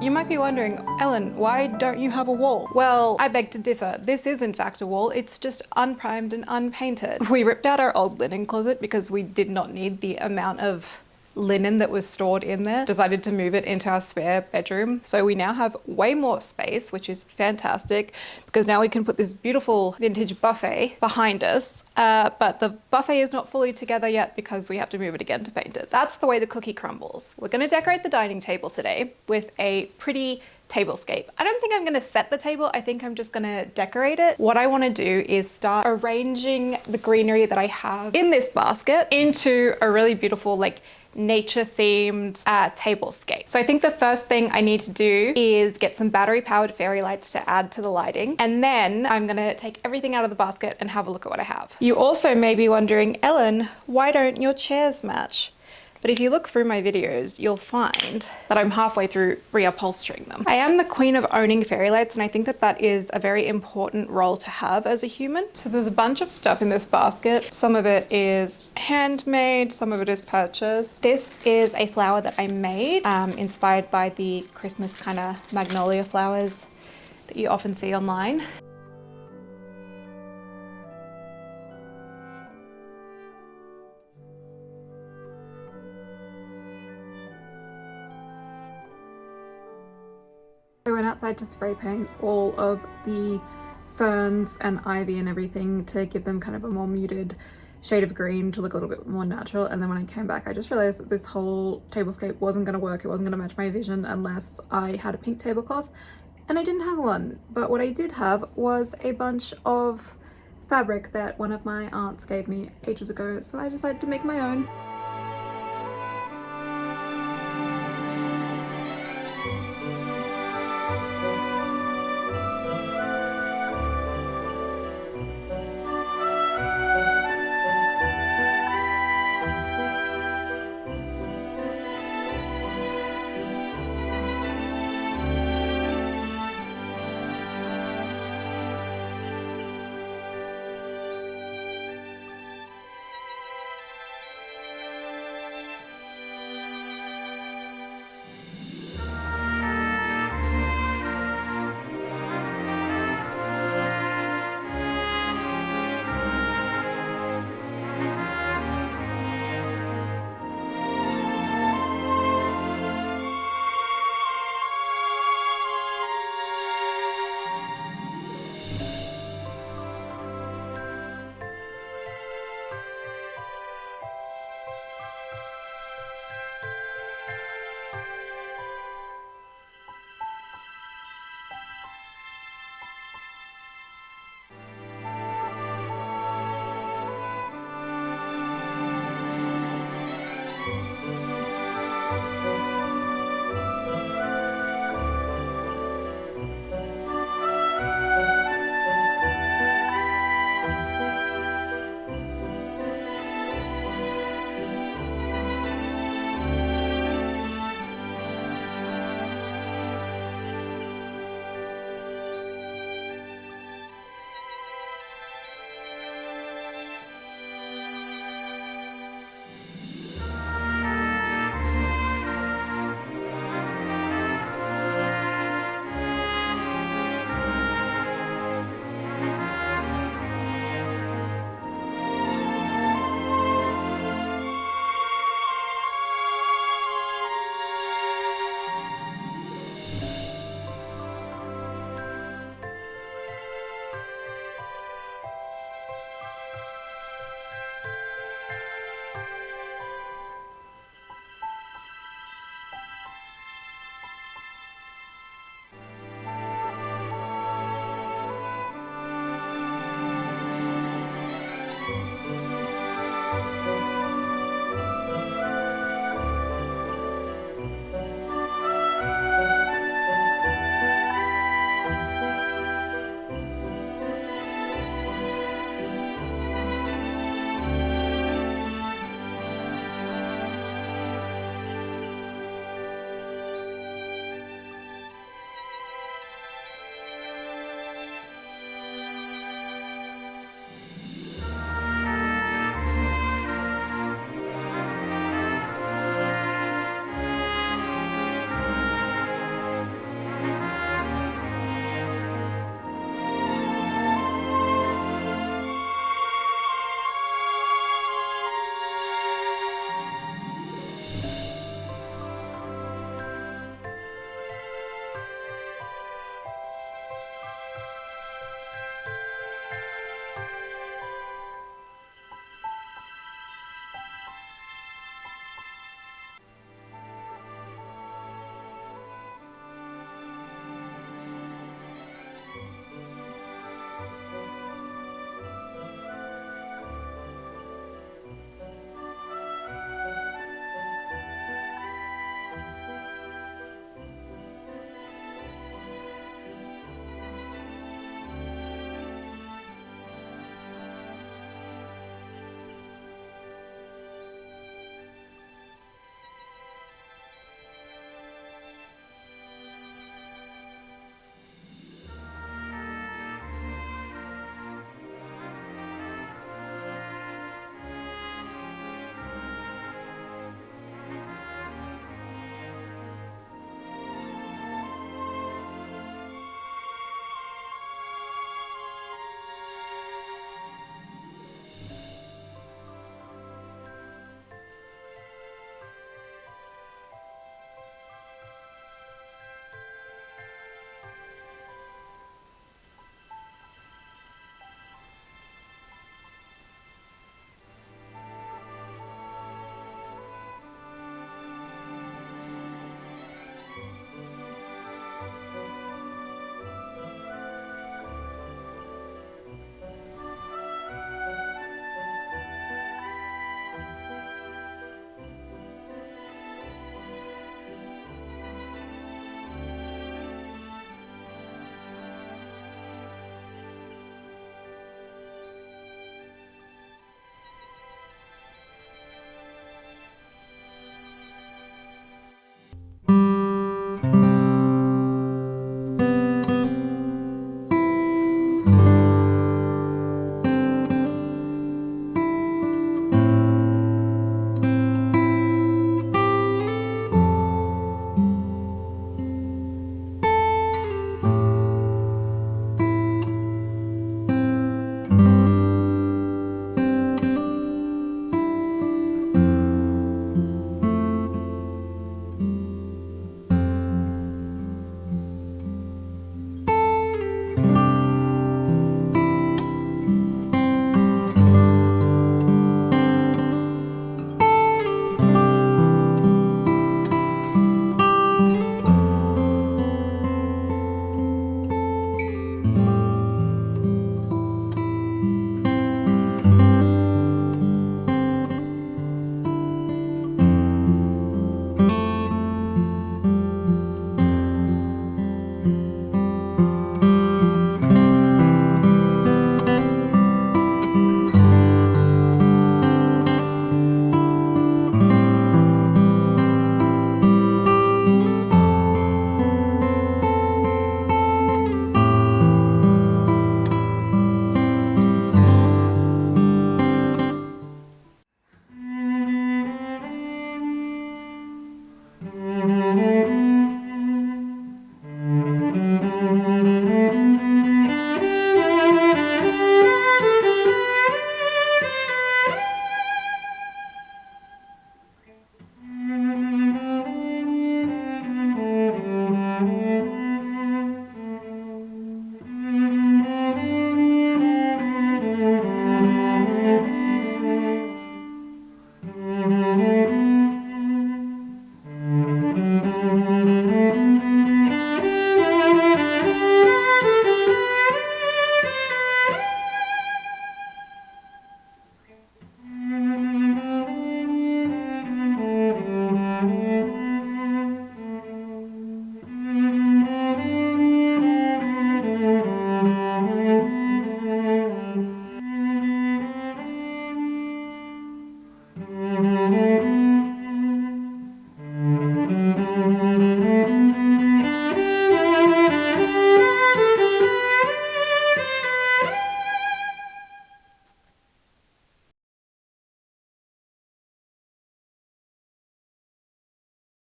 You might be wondering, Ellen, why don't you have a wall? Well, I beg to differ. This is in fact a wall. It's just unprimed and unpainted. We ripped out our old linen closet because we did not need the amount of linen that was stored in there. Decided to move it into our spare bedroom. So we now have way more space, which is fantastic because now we can put this beautiful vintage buffet behind us. But the buffet is not fully together yet because we have to move it again to paint it. That's the way the cookie crumbles. We're gonna decorate the dining table today with a pretty tablescape. I don't think I'm gonna set the table. I think I'm just gonna decorate it. What I wanna do is start arranging the greenery that I have in this basket into a really beautiful, like, nature themed tablescape. So I think the first thing I need to do is get some battery powered fairy lights to add to the lighting. And then I'm gonna take everything out of the basket and have a look at what I have. You also may be wondering, Ellen, why don't your chairs match? But if you look through my videos, you'll find that I'm halfway through reupholstering them. I am the queen of owning fairy lights, and I think that that is a very important role to have as a human. So there's a bunch of stuff in this basket. Some of it is handmade, some of it is purchased. This is a flower that I made, inspired by the Christmas kind of magnolia flowers that you often see online. I went outside to spray paint all of the ferns and ivy and everything to give them kind of a more muted shade of green to look a little bit more natural. And then when I came back, I just realized that this whole tablescape wasn't going to work. It wasn't going to match my vision unless I had a pink tablecloth, and I didn't have one. But what I did have was a bunch of fabric that one of my aunts gave me ages ago, so I decided to make my own.